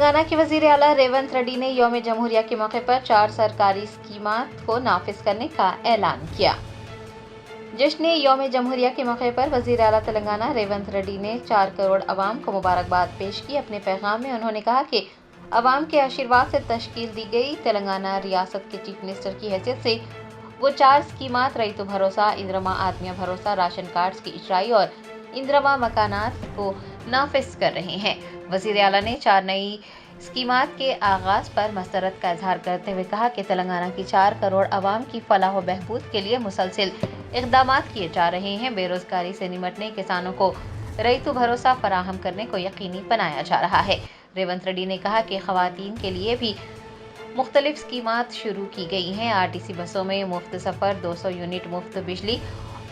तेलंगाना के वजीर आला रेवंत रेड्डी ने यौम जमहूरिया के मौके पर 4 सरकारी स्कीमात को नाफिज करने का ऐलान किया। जश्न यौम जमहूरिया के मौके पर वजीर आला तेलंगाना रेवंत रेड्डी ने 4 करोड़ अवाम को मुबारकबाद पेश की। अपने पैगाम में उन्होंने कहा कि अवाम के आशीर्वाद से तश्कील दी गई तेलंगाना रियासत के चीफ मिनिस्टर की हैसियत से वो 4 स्कीमात रईतु भरोसा, इंद्रमा आत्मीय भरोसा, राशन कार्ड्स की इजराई और इंद्रमा मकानात को नाफिज कर रहे हैं। वजीर आला ने 4 नई स्कीमात के आगाज पर मसरत का इजहार करते हुए कहा कि तेलंगाना की 4 करोड़ अवाम की फलाह व बहबूद के लिए मुसलसिल इक़दामात किए जा रहे हैं। बेरोजगारी से निमटने, किसानों को रईतु भरोसा फराहम करने को यकीनी बनाया जा रहा है। रेवंत रेड्डी ने कहा कि खवातीन के लिए भी मुख्तलिफ स्कीमात शुरू की गई हैं। आरटीसी बसों में मुफ्त सफ़र, 200 यूनिट मुफ्त बिजली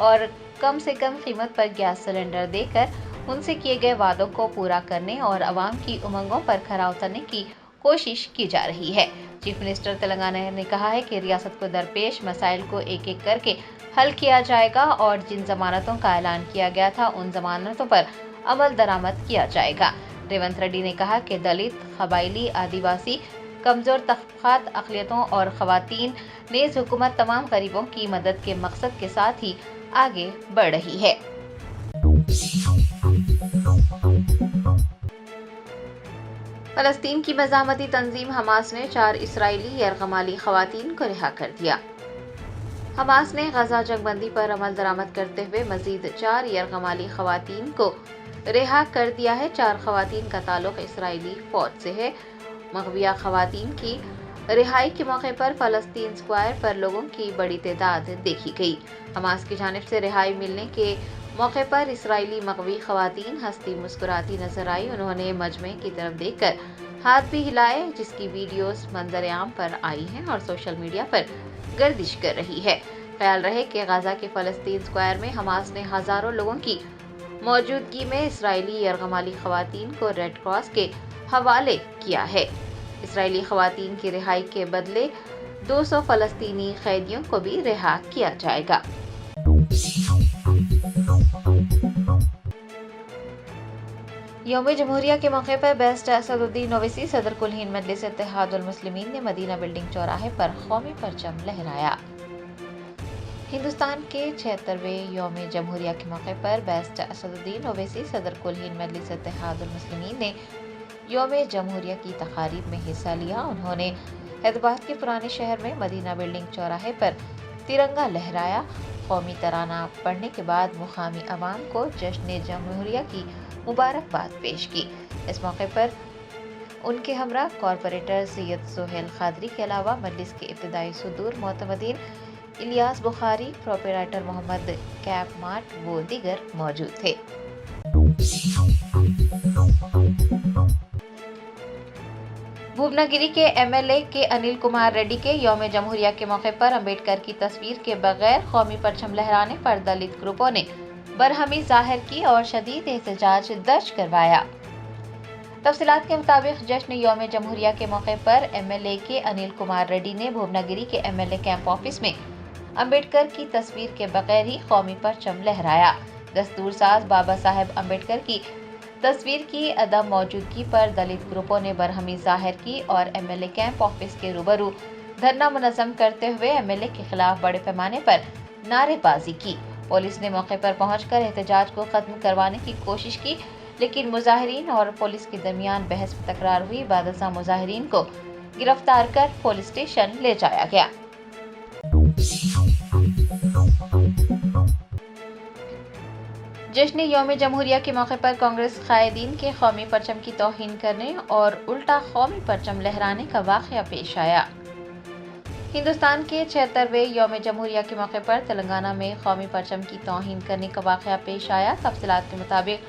और कम से कम कीमत पर गैस सिलेंडर देकर उनसे किए गए वादों को पूरा करने और अवाम की उमंगों पर खरा उतरने की कोशिश की जा रही है। चीफ मिनिस्टर तेलंगाना ने कहा है कि रियासत को दरपेश मसाइल को एक एक करके हल किया जाएगा और जिन जमानतों का ऐलान किया गया था उन जमानतों पर अमल दरामद किया जाएगा। रेवंत रेड्डी ने कहा कि दलित, कबायली, आदिवासी, कमजोर तबक़ात, अक़लियतों और ख़वातीन नेज़ हुकूमत तमाम गरीबों की मदद के मकसद के साथ ही आगे बढ़ रही है। फ़लस्तीन की मज़ाहमती तंजीम हमास ने 4 इसराइली यरगमाली ख़वातीन को रिहा कर दिया। हमास ने गजा जंगबंदी पर अमल दरामद करते हुए मजीद 4 यरगमाली ख़वातीन को रिहा कर दिया है। 4 ख़वातीन का ताल्लुक इसराइली फ़ौज से है। मग़विया ख़वातीन की रिहाई के मौके पर फ़लस्तीन स्क्वायर पर लोगों की बड़ी तादाद देखी गई। हमास की जानिब से रिहाई मिलने के मौके पर इसराइली मग़वी ख़वातीन हंसती मुस्कुराती नजर आई। उन्होंने मजमे की तरफ देखकर हाथ भी हिलाए, जिसकी वीडियोस मंजर आम पर आई हैं और सोशल मीडिया पर गर्दिश कर रही है। ख्याल रहे कि गजा के फ़लस्तीन स्क्वायर में हमास ने हज़ारों लोगों की मौजूदगी में इसराइली यरगमाली ख़वातीन को रेड क्रॉस के हवाले किया है। इसराइली ख़वातीन की रिहाई के बदले 200 फ़लस्तीनी कैदियों को भी रिहा किया जाएगा। यौम जमहूरिया के मौके पर बेस्ट असदुद्दीन ओवैसी सदर कुल हिंद मजलिस इत्तेहादुल मुस्लिमीन ने मदीना बिल्डिंग चौराहे पर कौमी परचम लहराया। हिंदुस्तान के 76वें यौम जमहूरिया के मौके पर बेस्ट असदुद्दीन ओवैसी सदर कुल हिंद मजलिस इत्तेहादुल मुस्लिमीन ने यौम जमहूरिया की तकारीब में हिस्सा लिया। उन्होंने हैदराबाद के पुराने शहर में मदीना बिल्डिंग चौराहे पर तिरंगा लहराया। कौमी तराना पढ़ने के बाद मुकामी अवाम को जश्न जमहूरिया की मुबारकबाद पेश की। इस मौके पर उनके हमरा कॉरपोरेटर सैयद सोहेल खादरी के अलावा मजलिस के इब्तिदाई सदूर मोतमदीन Ilyas Bukhari, proprietor Mohammad Cap Mart व दीगर मौजूद थे। भुवनागिरी के एमएलए के अनिल कुमार रेड्डी के यौम जमहूरिया के मौके पर अंबेडकर की तस्वीर के बगैर कौमी परचम लहराने पर दलित ग्रुपों ने बरहमी जाहिर की और शदीद एहतजाज दर्ज करवाया। तफसीलात के मुताबिक जश्न यौम जमहूरिया के मौके पर एमएलए के अनिल कुमार रेड्डी ने भुवनागिरी के एमएलए कैंप ऑफिस में अंबेडकर की तस्वीर के बगैर ही कौमी परचम लहराया। दस्तूर साज बाबा साहेब अंबेडकर की तस्वीर की अदम मौजूदगी पर दलित ग्रुपों ने बरहमी जाहिर की और एमएलए कैंप ऑफिस के रूबरू धरना मुनज़्ज़म करते हुए एमएलए के खिलाफ बड़े पैमाने पर नारेबाजी की। पुलिस ने मौके पर पहुंचकर एहतजाज को खत्म करवाने की कोशिश की, लेकिन मुजाहिरीन और पुलिस के दरमियान बहस में तकरार हुई। बादशाह मुजाहिरीन को गिरफ्तार कर पुलिस स्टेशन ले जाया गया। जश्न यौम जमहूरिया के मौके पर कांग्रेस कायदीन के कौमी परचम की तौहीन करने और उल्टा कौमी परचम लहराने का वाक़या पेश आया। हिंदुस्तान के 76वें यौम जमहूरिया के मौके पर तेलंगाना में कौमी परचम की तौहीन करने का वाक़या पेश आया। तफसीलात के मुताबिक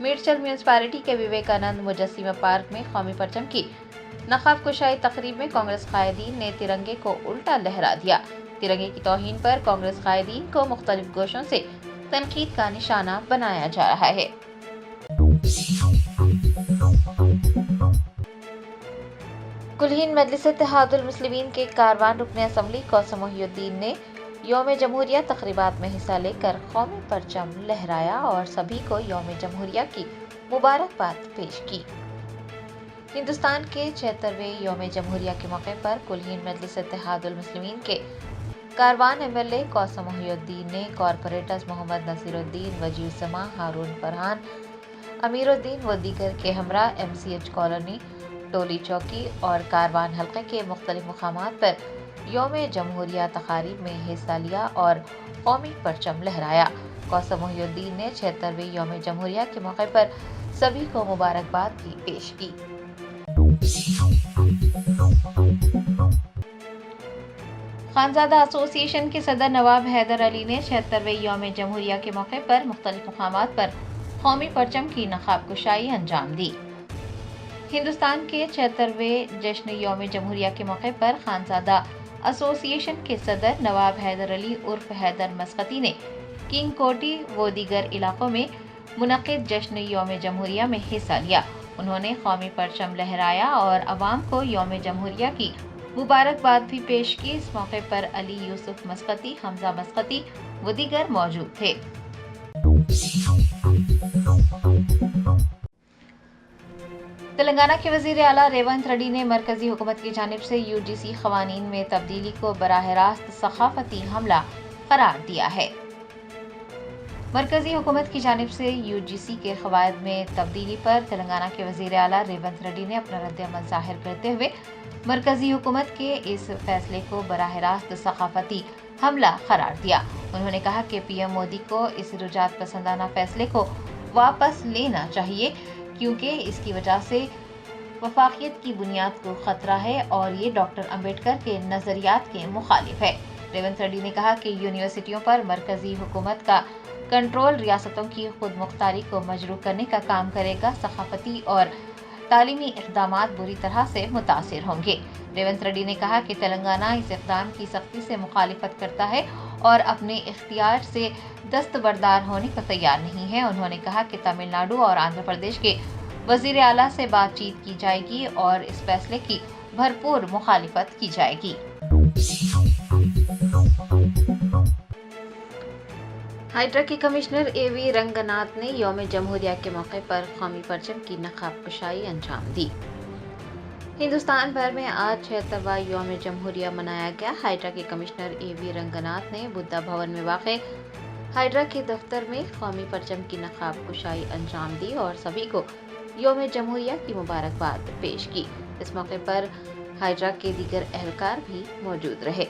मिर्चल म्यूनसिपालिटी के विवेकानंद मुजस्सिमा पार्क में कौमी परचम की नक़ाब कुशाई तकरीब में कांग्रेस कायदीन ने तिरंगे को उल्टा लहरा दिया। तिरंगे की तौहीन पर कांग्रेस कायदीन को मुख्तलिफ गोशों से तनकीद का निशाना बनाया जा रहा है। कुल हिंद मजलिस इत्तेहादुल मुस्लिमीन के कारवान रुकन असम्बली कौसम मोहिउद्दीन ने यौम जमहूरिया तकरीबात में हिस्सा लेकर कौमी परचम लहराया और सभी को यौम जमहूरिया की मुबारकबाद पेश की। हिंदुस्तान के 76वें यौम जमहूरिया के मौके पर कुलहीन मजलिस इत्तेहादुल मुस्लिमीन के कारवान एमएलए कौसम मोहिउद्दीन ने कॉरपोरेटर्स मोहम्मद नसीरुद्दीन, वजीउज़्ज़मा, हारून फरहान, अमीरुद्दीन व दीगर के हमरा MCH कॉलोनी, टोली चौकी और कारवान हल्के के मुख्तलिफ मुकामात पर यौम जमहूरिया तकारीब में हिस्सा लिया और कौमी परचम लहराया। कौसम मोहिउद्दीन ने 76वें यौम जमहूरिया के मौके पर सभी को मुबारकबाद भी पेश की। खानजादा एसोसिएशन के सदर नवाब हैदर अली ने 76वें यौम जमहूरिया के मौके पर मुख्तलिफ मुकामात पर कौमी परचम की नकाब कुशाई अंजाम दी। हिंदुस्तान के 76वें जश्न यौम जमहूरिया के मौके पर खानजादा एसोसिएशन के सदर नवाब हैदर अली उर्फ हैदर मस्कती ने किंग कोटी व दीगर इलाकों में मुनक़िद जश्न यौम जमहूरिया में हिस्सा लिया। उन्होंने कौमी परचम लहराया और अवाम को यौम जमहूरिया की मुबारकबाद भी पेश की। इस मौके पर अली यूसुफ मस्कती, हमजा मस्कती व दीगर मौजूद थे। तेलंगाना के वजीर आला रेवंत रेड्डी ने मरकजी हुकूमत की जानिब से UGC क़वानीन में तब्दीली को बराह रास्त सखाफती हमला करार दिया है। मरकजी हुकूमत की जानिब से UGC के क़वायद में तब्दीली पर तेलंगाना के वजीर आला रेवंत रेड्डी ने अपना रद्द-ए-अमल ज़ाहिर करते हुए मरकजी हुकूमत के इस फैसले को बराह रास्त सखाफती हमला करार दिया। उन्होंने कहा कि PM मोदी को इस रुजात पसंदाना फैसले को वापस लेना चाहिए क्योंकि इसकी वजह से वफाकियत की बुनियाद को खतरा है और ये डॉक्टर अम्बेडकर के नज़रियात के मुखालिफ है। रेवंत रेड्डी ने कहा कि यूनिवर्सिटियों पर मरकजी हुकूमत का कंट्रोल रियासतों की खुद मुख्तारी को मजरू करने का काम करेगा। सखाफती और तालीमी इक़दामात बुरी तरह से मुतासिर होंगे। रेवंत रेड्डी ने कहा कि तेलंगाना इस इक़दाम की सख्ती से मुखालिफत करता है और अपने इख्तियार से दस्तबरदार होने को तैयार नहीं है। उन्होंने कहा कि तमिलनाडु और आंध्र प्रदेश के वज़ीर आला से बातचीत की जाएगी और इस फैसले की भरपूर मुखालिफत की जाएगी। हाइड्रा के कमिश्नर AV रंगनाथ ने यौम जमहूरिया के मौके पर कौमी परचम की नकाब कुशाई अंजाम दी। हिंदुस्तान भर में आज 76वां यौम जमहूरिया मनाया गया। हाइड्रा के कमिश्नर AV रंगनाथ ने बुद्धा भवन में वाक़े हाइड्रा के दफ्तर में कौमी परचम की नकाब कुशाई अंजाम दी और सभी को यौम जमहूरिया की मुबारकबाद पेश की। इस मौके पर हाइड्रा के दीगर एहलकार भी मौजूद रहे।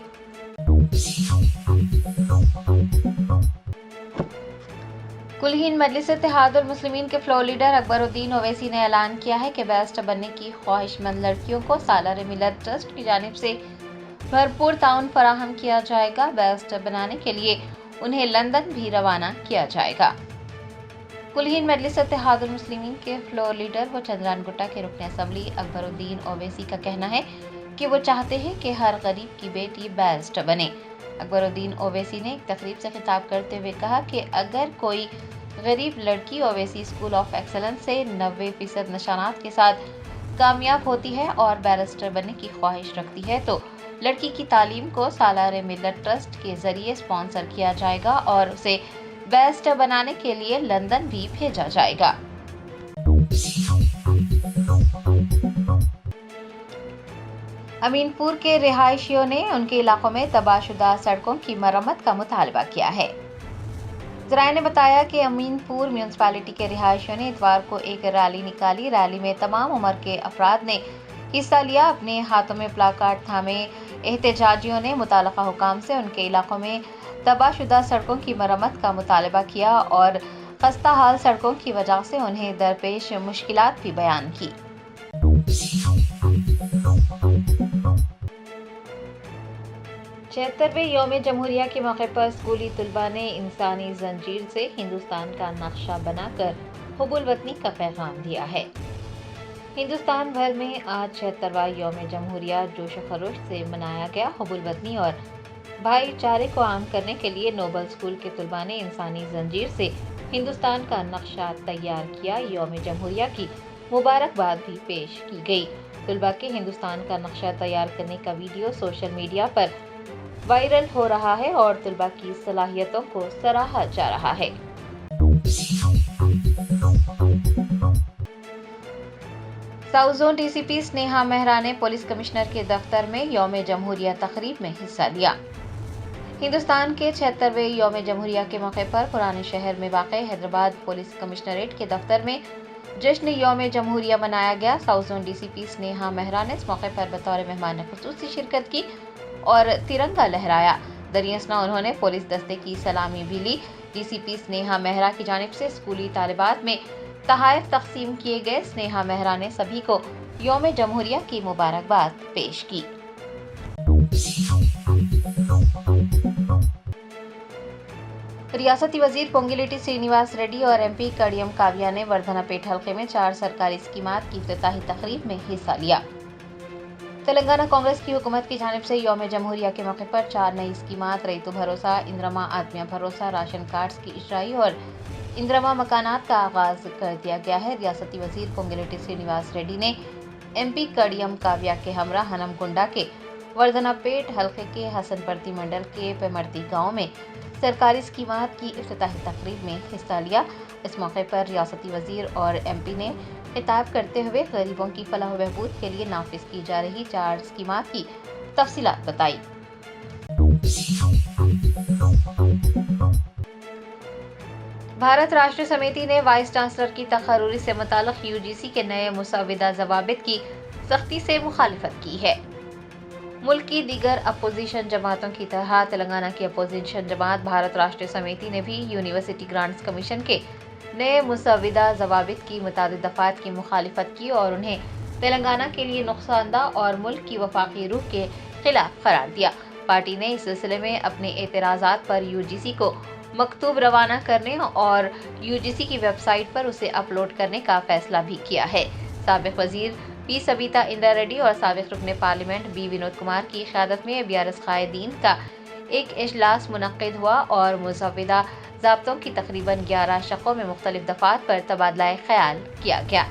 कुलहीन मजलिस इत्तेहादुल मुस्लिमीन के फ्लोर लीडर अकबरुद्दीन ओवैसी ने ऐलान किया है कि बैरिस्टर बनने की ख्वाहिशमंद लड़कियों को सालार मिलत ट्रस्ट की जानिब से भरपूर ताउन फराहम किया जाएगा। बैरिस्टर बनाने के लिए उन्हें लंदन भी रवाना किया जाएगा। कुलहीन मजलिस इत्तेहादुल मुस्लिमीन के फ्लोर लीडर व चंद्रानगुट्टा के रुकन असम्बली अकबरुद्दीन ओवैसी का कहना है कि वो चाहते हैं कि हर गरीब की बेटी बैरिस्टर बने। अकबरुद्दीन ओवैसी ने एक तकरीब से खिताब करते हुए कहा कि अगर कोई गरीब लड़की ओवैसी स्कूल ऑफ एक्सलेंस से 90% निशानात के साथ कामयाब होती है और बैरिस्टर बनने की ख्वाहिश रखती है तो लड़की की तालीम को सालार मिलत ट्रस्ट के जरिए स्पॉन्सर किया जाएगा और उसे बैरिस्टर बनाने के लिए लंदन भी भेजा जाएगा। अमीनपुर के रिहायशियों ने उनके इलाकों में तबाहशुदा सड़कों की मरम्मत का मुतालबा किया है। ज़राए ने बताया कि अमीनपुर म्यूनसिपालिटी के रिहायशियों ने इतवार को एक रैली निकाली। रैली में तमाम उम्र के अफराद ने हिस्सा लिया। अपने हाथों में प्लाकार्ड थामे एहतजाजियों ने मुताल्लिका हुकाम से उनके इलाकों में तबाहशुदा सड़कों की मरम्मत का मुतालबा किया और खस्ता हाल सड़कों की वजह से उन्हें दरपेश मुश्किलात भी बयान की। 76वें यौम जमहूरिया के मौके पर स्कूली तलबा ने इंसानी जंजीर से हिंदुस्तान का नक्शा बनाकर हुब्बुल वतनी का पैगाम दिया है। हिंदुस्तान भर में आज 76वां यौम जमहूरिया जोश खरोश से मनाया गया। हुब्बुल वतनी और भाईचारे को आम करने के लिए नोबल स्कूल के तलबा ने इंसानी जंजीर से हिंदुस्तान का नक्शा तैयार किया। यौम जमहूरिया की मुबारकबाद भी पेश की गई। तलबा के हिंदुस्तान का नक्शा तैयार करने का वीडियो सोशल मीडिया पर वायरल हो रहा है और तलबा की सलाहियतों को सराहा जा रहा है। South zone DCP Sneha Mehra ने पुलिस कमिश्नर के दफ्तर में यौम जमहूरिया तकरीब में हिस्सा लिया। हिंदुस्तान के 76वें यौम जमहूरिया के मौके पर पुराने शहर में वाक़ हैदराबाद पुलिस कमिश्नरेट के दफ्तर में जश्न यौम जमहूरिया मनाया गया। South zone DCP Sneha Mehra ने इस मौके पर बतौर मेहमान खुसूसी शिरकत की और तिरंगा लहराया। दरियासना उन्होंने पुलिस दस्ते की सलामी भी ली। डीसीपी स्नेहा मेहरा की जानिब से स्कूली तालिबात में तोहफे तकसीम किए गए। स्नेहा मेहरा ने सभी को यौम जमहूरिया की मुबारकबाद पेश की। रियासती वजीर पोंगिलेटी श्रीनिवास रेड्डी और एमपी कड़ियम काव्या ने वर्धनापेट हल्के में 4 सरकारी स्कीमात की इफ्तिताही तकरीब में हिस्सा लिया। तेलंगाना कांग्रेस की हुकूमत की जानिब से यौम जमहूरिया के मौके पर 4 नई स्कीमात रईतु भरोसा, इंद्रमा आत्मिया भरोसा, राशन कार्ड्स की इजराई और इंद्रमा मकानात का आगाज कर दिया गया है। रियासती वजीर पोंगिलेटी श्रीनिवास रेड्डी ने एमपी कड़ियम काव्या के हमरा हनमकुंडा के वर्धनापेट हल्के के हसनपर्ती मंडल के पेमर्ती गांव में सरकारी स्कीमात की इफ्तिताही तकरीब में हिस्सा लिया। इस मौके पर रियासती वजीर और एमपी ने खिताब करते हुए गरीबों की फलाह बहबूद के लिए नाफिज की जा रही 4 स्कीमात की तफसीलात बताई। भारत राष्ट्र समिति ने वाइस चांसलर की तकर्रुरी से मुताल्लिक यूजीसी के नए मुसव्विदा ज़वाबित की सख्ती से मुखालिफत की है। मुल्क की दीगर अपोजिशन जमातों की तरह तेलंगाना की अपोजिशन जमात भारत राष्ट्र समिति ने भी यूनिवर्सिटी ग्रांट्स कमीशन के नए मुसव्विदा ज़वाबित की मुतादिद दफ़ात की मुखालिफत की और उन्हें तेलंगाना के लिए नुकसानदा और मुल्क की वफाकी रूह के खिलाफ करार दिया। पार्टी ने इस सिलसिले में अपने एतराज़ात पर यूजीसी को मकतूब रवाना करने और यूजीसी की वेबसाइट पर उसे अपलोड करने का फैसला भी किया है। साबिक़ वज़ीर पी सबिता इंदिरा रेड्डी और साबिक़ रुकने पार्लियामेंट बी विनोद कुमार की क़यादत में बीआरएस क़ायदीन का एक इजलास मुनक़्क़िद हुआ और मुसव्विदा ज़ाब्तों की तकरीबन 11 शक़ों में मुख्तलिफ दफ़ात पर तबादला ख़याल किया गया।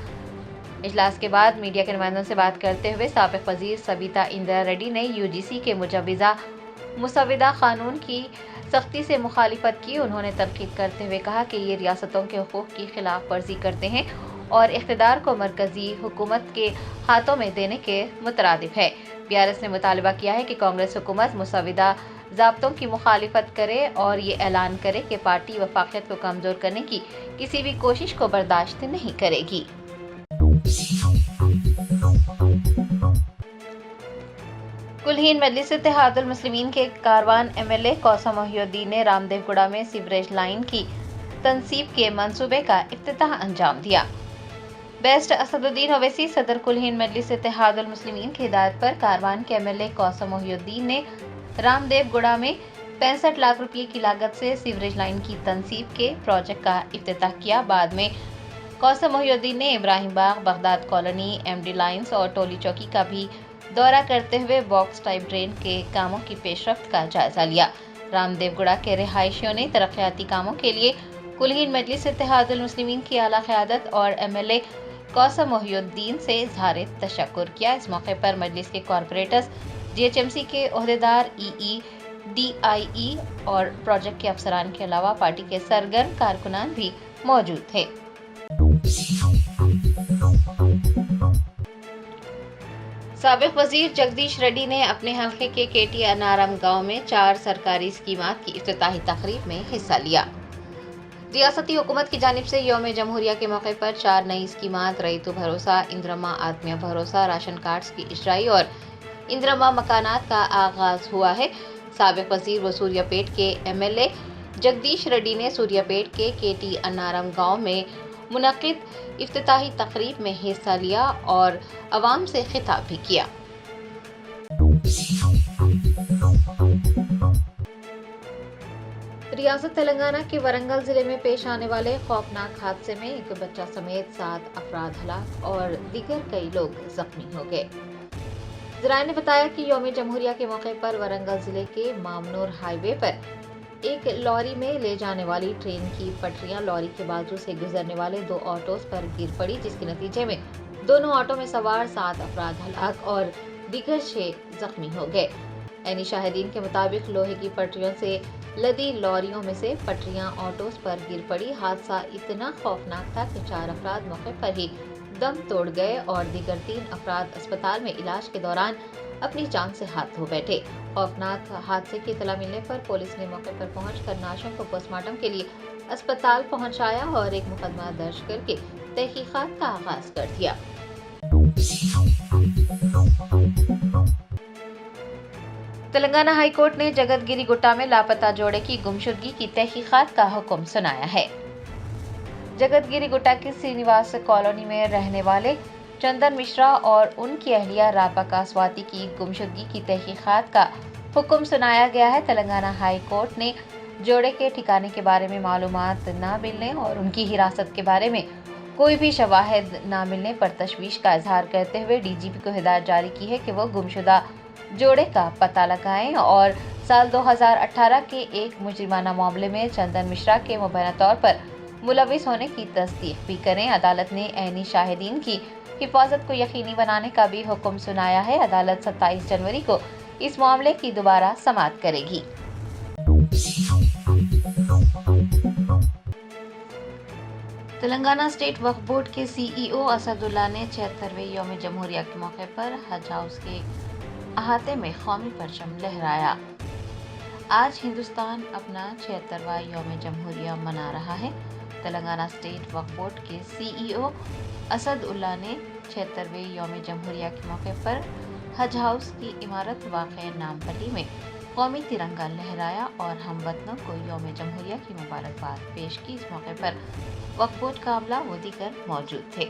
इजलास के बाद मीडिया के नुमाइंदों से बात करते हुए साबिक़ वज़ीर सबिता इंदिरा रेड्डी ने यूजीसी के मुजव्विज़ा मुसव्विदा क़ानून की सख्ती से मुखालिफत की। उन्होंने तनकीद करते हुए कहा कि ये रियासतों के हुकूक़ की खिलाफ वर्जी करते हैं और इख्तिदार को मरकजी हुकूमत के हाथों में देने के मुतरादिफ है। बीआरएस ने मुतालबा किया है कि कांग्रेस हुकूमत मुसव्विदा ज़ाब्तों की मुखालिफत करे और ये ऐलान करे कि पार्टी वफाकियत को कमज़ोर करने की किसी भी कोशिश को बर्दाश्त नहीं करेगी। कुलहीन मजलिस इत्तेहादुल मुस्लिमीन के कारवान एमएलए कौसम मोहिउद्दीन ने रामदेवगुड़ा में सीवरेज लाइन की तनसीब के मंसूबे का इफ्तिताह अंजाम दिया। बेस्ट असदुद्दीन ओवैसी सदर कुलहीन मजलिस इत्तेहादुल मुस्लिमीन की हिदायत पर कारवान के एमएलए कौसम मोहिउद्दीन ने रामदेवगुड़ा में 65 लाख रुपये की लागत से सीवरेज लाइन की तनसीब के प्रोजेक्ट का इफ्तिताह किया। बाद में कौसम मोहिउद्दीन ने इब्राहिम बाग, बगदाद कॉलोनी, एमडी लाइन्स और टोली चौकी का भी दौरा करते हुए बॉक्स टाइप ड्रेन के कामों की पेशरफ्त का जायजा लिया। रामदेवगुड़ा के रिहायशियों ने तरक्याती कामों के लिए कुलहीन मजलिस इत्तेहादुल मुस्लिमीन की आला क़यादत और एमएलए कौसम मोहिउद्दीन से इज़हार तशक्कुर किया। इस मौके पर मजलिस के कॉरपोरेटर्स, जीएचएमसी के ओहदेदार, ईई, डीआईई और प्रोजेक्ट के अफसरान के अलावा पार्टी के सरगर्म कारकुनान भी मौजूद थे। साबिक़ वज़ीर जगदीश रेड्डी ने अपने हल्के के केटी अनारम गांव में 4 सरकारी स्कीमात की इफ्तिताही तकरीब में हिस्सा लिया। रियासती हुकूमत की जानिब से यौम जमहूरिया के मौके पर 4 नई स्कीमात रईतु भरोसा, इंद्रमा आत्मिया भरोसा, राशन कार्ड्स की इजराई और इंद्रमा मकानात का आगाज हुआ है। साबिक़ वज़ीर व सूर्यापेट के एमएलए जगदीश रेड्डी ने सूर्यापेट के केटी अनारम गांव में मुनक़्क़िद इफ्तिताही तकरीब में हिस्सा लिया और अवाम से खिताब भी किया। रियासत तेलंगाना के वरंगल जिले में पेश आने वाले खौफनाक हादसे में एक बच्चा समेत 7 अफराद हलाक और दीगर कई लोग जख्मी हो गए। ज़राए ने बताया कि यौम जमहूरिया के मौके पर वरंगल जिले के मामनूर हाईवे पर एक लॉरी में ले जाने वाली ट्रेन की पटरियां लॉरी के बाजू से गुजरने वाले 2 ऑटोज पर गिर पड़ी, जिसके नतीजे में दोनों ऑटो में सवार 7 अफराद हलाक और दीगर 6 जख्मी हो गए। ऐनी शाहिदीन के मुताबिक लोहे की पटरियों से लदी लॉरियों में से पटरियां ऑटोज पर गिर पड़ी। हादसा इतना खौफनाक था कि 4 अफराद मौके पर ही दम तोड़ गए और दीगर 3 अफराद अस्पताल में इलाज के दौरान अपनी जान से हाथ धो बैठे। खौफनाक हादसे की इत्तला मिलने पर पुलिस ने मौके पर पहुंचकर नाशों को पोस्टमार्टम के लिए अस्पताल पहुंचाया और एक मुकदमा दर्ज करके तहकीकात का आगाज कर दिया। तेलंगाना हाई कोर्ट ने जगतगिरी गुट्टा में लापता जोड़े की गुमशुदगी की तहकीकात का हुक्म सुनाया है। जगतगिरी गुट्टा की श्रीनिवास कॉलोनी में रहने वाले चंदन मिश्रा और उनकी अहलिया रापा कासवाती की गुमशुदगी की तहकीकात का हुक्म सुनाया गया है। तेलंगाना हाई कोर्ट ने जोड़े के ठिकाने के बारे में मालूमात न मिलने और उनकी हिरासत के बारे में कोई भी शवाहिद न मिलने पर तशवीश का इजहार करते हुए डीजीपी को हिदायत जारी की है कि वो गुमशुदा जोड़े का पता लगाएं और साल 2018 के एक मुजरिमाना मामले में चंदन मिश्रा के मुबैना तौर पर मुलविस होने की तस्दीक भी करें। अदालत ने ऐनी शाहिदीन की हिफाजत को यकीनी बनाने का भी हुक्म सुनाया है। अदालत 27 जनवरी को इस मामले की दोबारा समाअत करेगी। तेलंगाना स्टेट वक्फ बोर्ड के सीईओ असदुल्ला ने 76वें यौम जमहूरिया के मौके पर हज हाउस के अहाते में कौमी परचम लहराया। आज हिंदुस्तान अपना 76वां यौम जमहूरिया मना रहा है। तेलंगाना स्टेट वक्फ बोर्ड के सीईओ असदुल्ला ने 76वें यौम जमहूरिया के मौके पर हज हाउस की इमारत वाक़ नामपल्ली में कौमी तिरंगा लहराया और हमवतनों को यौम जमहूरिया की मुबारकबाद पेश की। इस मौके पर वक्फ बोर्ड का अमला व दीगर मौजूद थे।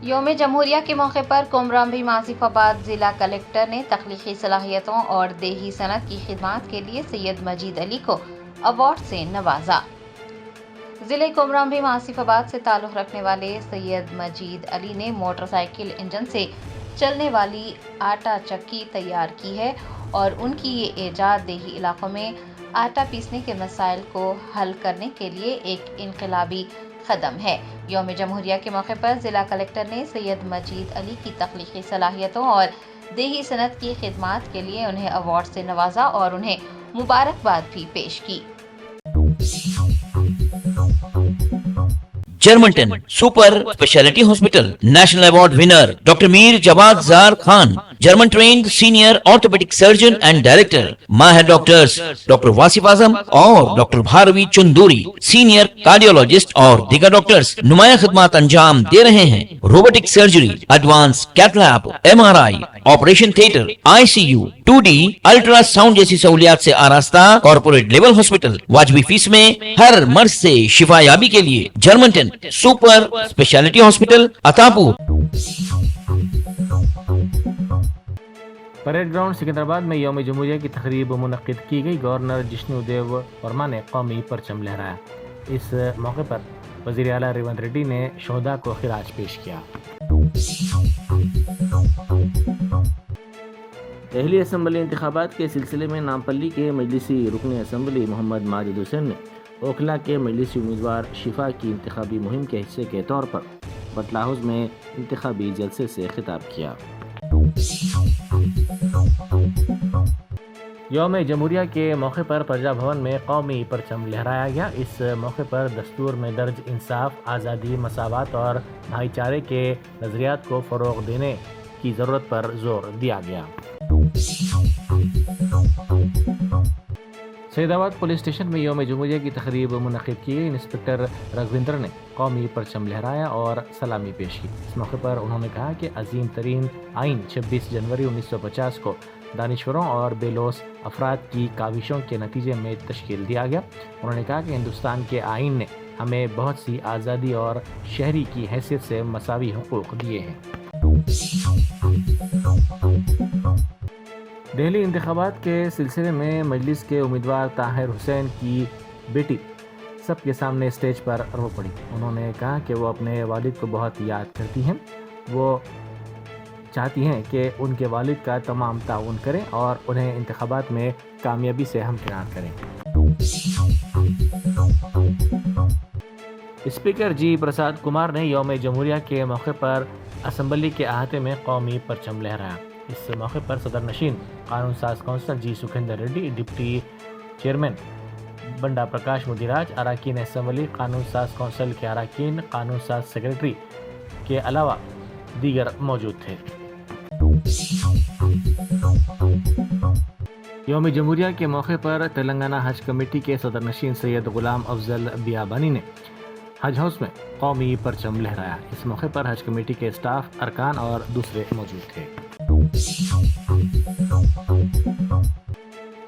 यौम जमहूरिया के मौके पर कोमराम भीम आसिफाबाद जिला कलेक्टर ने तख्लीकी सलाहियतों और देही सनत की खिदमत के लिए सैयद मजीद अली को अवार्ड से नवाजा। जिले कोमराम भीम आसिफाबाद से ताल्लुक़ रखने वाले सैयद मजीद अली ने मोटरसाइकिल इंजन से चलने वाली आटा चक्की तैयार की है और उनकी ये ईजाद देही इलाकों में आटा पीसने के मसाइल को हल करने के लिए एक इनकलाबी कदम है। यौम जमहूरिया के मौके पर जिला कलेक्टर ने सैयद मजीद अली की तख्लीकी सलाहियतों और देही सनत की खिदमत के लिए उन्हें अवार्ड से नवाजा और उन्हें मुबारकबाद भी पेश की। Germanten super speciality hospital national award winner doctor Mir Jawad Jar Khan, German trained senior orthopaedic surgeon and director, माहिर डॉक्टर्स डॉक्टर वासिफ आजम और doctor Bharvi Chanduri, senior cardiologist और दीगर डॉक्टर्स नुमाया खिदमत अंजाम दे रहे हैं। Robotic surgery, advance cath lab, MRI, operation theatre, ICU, 2D ultrasound जैसी सहूलियात से आरास्ता कॉर्पोरेट लेवल हॉस्पिटल। वाजबी फीस में हर मर्ज से शिफायाबी के लिए Germanton super speciality hospital Attapur. Parade ground Secunderabad में यौम जमहूरिया की तकरीब मुनक्किद की गई। गवर्नर जिष्णुदेव वर्मा ने कौमी परचम लहराया। इस मौके पर वज़ीर आला रेवंत रेड्डी ने शोहदा को खिराज पेश किया। दहली असम्बली इंतखाबात के सिलसिले में नामपल्ली के मजलिसी रुकन असम्बली मोहम्मद माजिद हुसैन ने ओखला के मजलिसी उम्मीदवार शिफा की इंतखाबी मुहिम के हिस्से के तौर पर बटला हाउस में इंतखाबी जलसे से खिताब किया। यौम जमहूरिया के मौके पर प्रजा भवन में कौमी परचम लहराया गया। इस मौके पर दस्तूर में दर्ज इंसाफ, आज़ादी, मसावत और भाईचारे के नज़रियात को फ़रोग़ देने की ज़रूरत पर जोर दिया गया। सैदाबाद पुलिस स्टेशन में यौम जमहूरिया की तकरीब मुनक्किद की गई। इंस्पेक्टर रघविंद्र ने कौमी परचम लहराया और सलामी पेश की। इस मौके पर उन्होंने कहा कि अजीम तरीन आइन 26 जनवरी 1950 को दानिश्वरों और बेलोस अफराद की काविशों के नतीजे में तश्कील दिया गया। उन्होंने कहा कि हिंदुस्तान के आइन ने हमें बहुत सी आज़ादी और शहरी की हैसियत से मसावी हुकूक दिए हैं। दिल्ली इंतखाबात के सिलसिले में मजलिस के उम्मीदवार ताहिर हुसैन की बेटी सबके सामने स्टेज पर रो पड़ी। उन्होंने कहा कि वो अपने वालिद को बहुत याद करती हैं। वो चाहती हैं कि उनके वालिद का तमाम ताउन करें और उन्हें इंतखाबात में कामयाबी से हमकिनार करें। स्पीकर जी प्रसाद कुमार ने यौम जमहूरिया के मौके पर असम्बली के अहाते में कौमी परचम लहराया। इस मौके पर सदर नशीन कानून साज कौंसल जी सुखेंदर रेड्डी, डिप्टी चेयरमैन बंडा प्रकाश मुदिराज, अराकीन असम्बली, कानून साज कौंसिल के अराकीन, कानून साज सेक्रेटरी के अलावा दीगर मौजूद थे। यौम जमहूरिया के मौके पर तेलंगाना हज कमेटी के सदर नशीन सैयद गुलाम अफजल बियाबानी ने हज हाउस में कौमी परचम लहराया। इस मौके पर हज कमेटी के स्टाफ, अरकान और दूसरे मौजूद थे।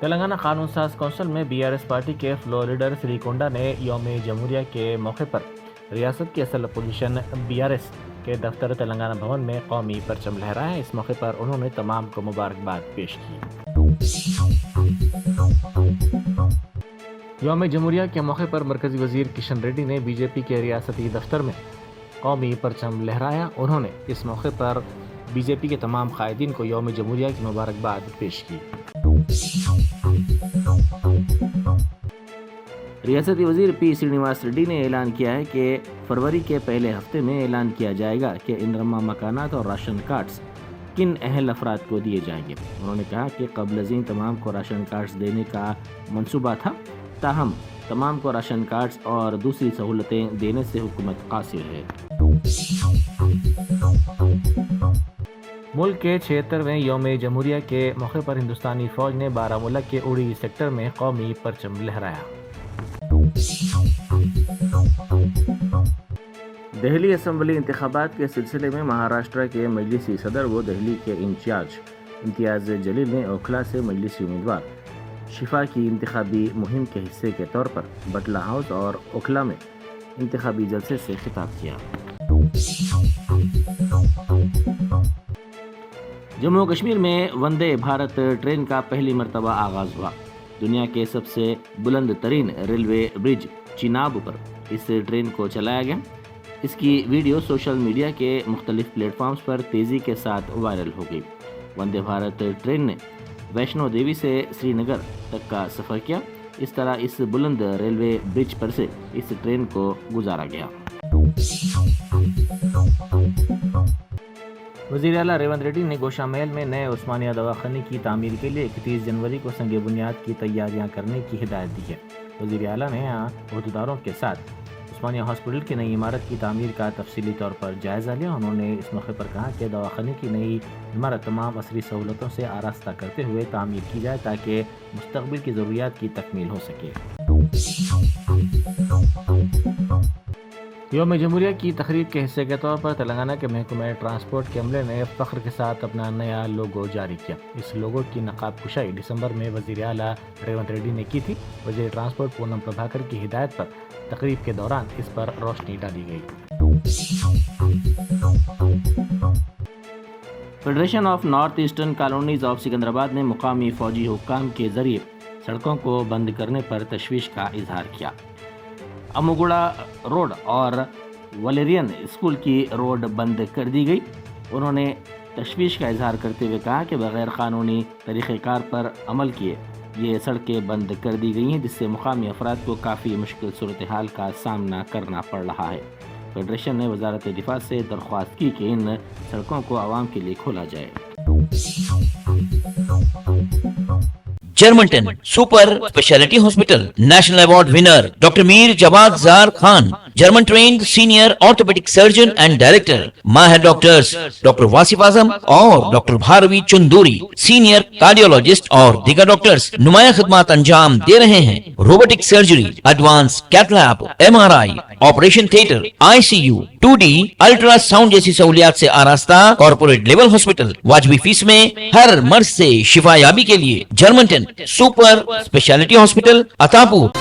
तेलंगाना कानून साज कौंसिल में बीआरएस पार्टी के फ्लोर लीडर श्रीकोंडा ने यौम जमहूरिया के मौके पर रियासत की असल अपोजिशन बीआरएस के दफ्तर तेलंगाना भवन में कौमी परचम लहराया। इस मौके पर उन्होंने तमाम को मुबारकबाद पेश की। यौम जमहूरिया के मौके पर मरकजी वजीर किशन रेड्डी ने बीजेपी के रियासती दफ्तर में कौमी परचम लहराया। उन्होंने इस मौके पर बीजेपी के तमाम कायदीन को यौम जमहूरिया की मुबारकबाद पेश की। रियासती वजीर पी श्रीनिवास रेड्डी ने ऐलान किया है कि फरवरी के पहले हफ्ते में ऐलान किया जाएगा कि इंदरमा मकानात और राशन कार्ड्स किन अहल अफराद को दिए जाएंगे। उन्होंने कहा कि क़ब्ल तमाम को राशन कार्ड्स देने का मंसूबा था, ताहम तमाम को राशन कार्ड्स और दूसरी सहूलतें देने से हुकूमत कासिर है। मुल्क के 76वें यौम जमहूरिया के मौके पर हिंदुस्तानी फौज ने बारामूला के उड़ी सेक्टर में कौमी परचम लहराया। दिल्ली असम्बली इंतखाबात के सिलसिले में महाराष्ट्र के मजलिसी सदर व दिल्ली के इंचार्ज इम्तियाज़ जलील ने ओखला से मजलिसी उम्मीदवार शिफा की इंतखाबी मुहिम के हिस्से के तौर पर बटला हाउस और ओखला में इंतखाबी जलसे से खिताब किया। जम्मू कश्मीर में वंदे भारत ट्रेन का पहली मरतबा आगाज़ हुआ। दुनिया के सबसे बुलंद तरीन रेलवे ब्रिज चिनाब पर इस ट्रेन को चलाया गया। इसकी वीडियो सोशल मीडिया के मुख्तलिफ प्लेटफॉर्म्स पर तेज़ी के साथ वायरल हो गई। वंदे भारत ट्रेन ने वैष्णो देवी से श्रीनगर तक का सफ़र किया। इस तरह इस बुलंद रेलवे ब्रिज पर से इस ट्रेन को गुजारा गया। वज़ीर आला रेवंत रेड्डी ने गोशा महल में नए उस्मानिया दवाखाने की तामीर के लिए 31 जनवरी को संग बुनियाद की तैयारियां करने की हिदायत दी है। वज़ीर आला ने यहाँ अहदेदारों के साथ उस्मानिया हॉस्पिटल की नई इमारत की तामीर का तफसीली तौर पर जायज़ा लिया। उन्होंने इस मौके पर कहा कि दवाखाने की नई इमारत तमाम असरी सहूलतों से आरास्ता करते हुए तामीर की जाए ताकि मुस्तक़बिल की ज़रूरियात की तकमील हो सके। यौम जमहूरिया की तकरीब के हिस्से के तौर पर तेलंगाना के महकमा ट्रांसपोर्ट के अमले ने फ़ख्र के साथ अपना नया लोगो जारी किया। इस लोगो की नकाब कुशाई दिसंबर में वज़ीर आला रेवंत रेड्डी ने की थी। वज़ीर ट्रांसपोर्ट पूनम प्रभाकर की हिदायत पर तकरीब के दौरान इस पर रोशनी डाली गई। Federation of north eastern colonies of Secunderabad ने मुकामी फ़ौजी हुक्काम के ज़रिए सड़कों को बंद करने पर तशवीश का इजहार किया। अमुगुड़ा रोड और वलेरियन स्कूल की रोड बंद कर दी गई। उन्होंने तशवीश का इजहार करते हुए कहा कि बग़ैर क़ानूनी तरीक़ेकार पर अमल किए ये सड़कें बंद कर दी गई हैं, जिससे मुकामी अफराद को काफ़ी मुश्किल सूरत हाल का सामना करना पड़ रहा है। फेडरेशन ने वजारत दिफा से दरख्वास्त की कि इन सड़कों को आवाम के लिए खोला जाए। Germanten super speciality hospital national award winner doctor Mir Jawad Jar Khan, German trained senior orthopaedic surgeon and director, माहिर डॉक्टर्स डॉक्टर वासिफ आजम और doctor Bharvi Chanduri, senior cardiologist और दीगर डॉक्टर्स नुमाया खिदमत अंजाम दे रहे हैं। Robotic surgery, advance cath lab, MRI, operation theatre, ICU, 2D ultrasound जैसी सहूलियात से आरास्ता कॉर्पोरेट लेवल हॉस्पिटल। वाजबी फीस में हर मर्ज से शिफायाबी के लिए Germanton super speciality hospital, Attapur.